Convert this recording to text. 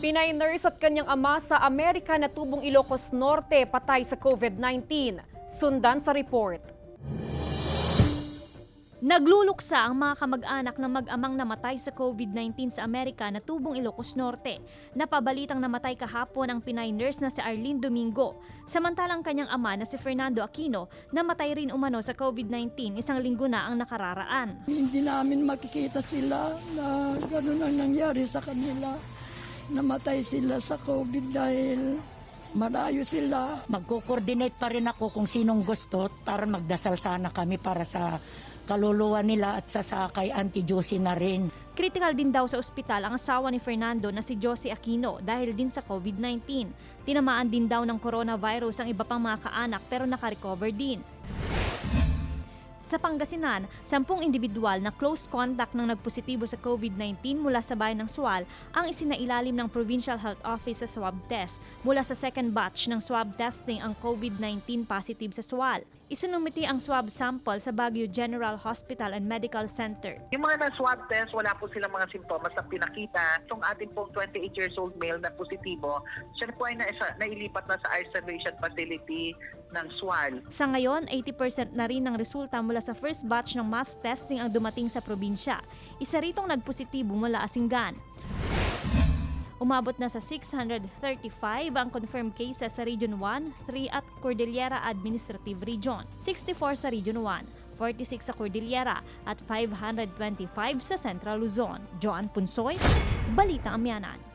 Pinay nurse at kanyang ama sa Amerika na tubong Ilocos Norte patay sa COVID-19. Sundan sa report. Nagluluksa ang mga kamag-anak ng mag-amang namatay sa COVID-19 sa Amerika na tubong Ilocos Norte. Napabalitang namatay kahapon ang Pinay nurse na si Arlene Domingo. Samantalang kanyang ama na si Fernando Aquino namatay rin umano sa COVID-19 isang linggo na ang nakararaan. Hindi namin makikita sila na gano'n ang nangyari sa kanila. Namatay sila sa COVID dahil malayo sila. Magko-coordinate pa rin ako kung sinong gusto para magdasal sana kami para sa kaluluwa nila at sa kay Auntie Josie na rin. Critical din daw sa ospital ang asawa ni Fernando na si Josie Aquino dahil din sa COVID-19. Tinamaan din daw ng coronavirus ang iba pang mga kaanak pero nakarecover din. Sa Pangasinan, 10 individual na close contact ng nagpositibo sa COVID-19 mula sa bayan ng Sual ang isinailalim ng Provincial Health Office sa swab test. Mula sa second batch ng swab testing ang COVID-19 positive sa Sual. Isinumiti ang swab sample sa Baguio General Hospital and Medical Center. Yung mga na-swab test, wala po silang mga simptomas na pinakita. Itong ating pong 28 years old male na positibo, siya po ay nailipat na sa isolation facility ng SWAL. Sa ngayon, 80% na rin ng resulta mula sa first batch ng mass testing ang dumating sa probinsya. Isa ritong nagpositibo mula Asinggan. Umabot na sa 635 ang confirmed cases sa Region 1, 3 at Cordillera Administrative Region, 64 sa Region 1, 46 sa Cordillera at 525 sa Central Luzon. Joan Punsoy, Balita Amyanan.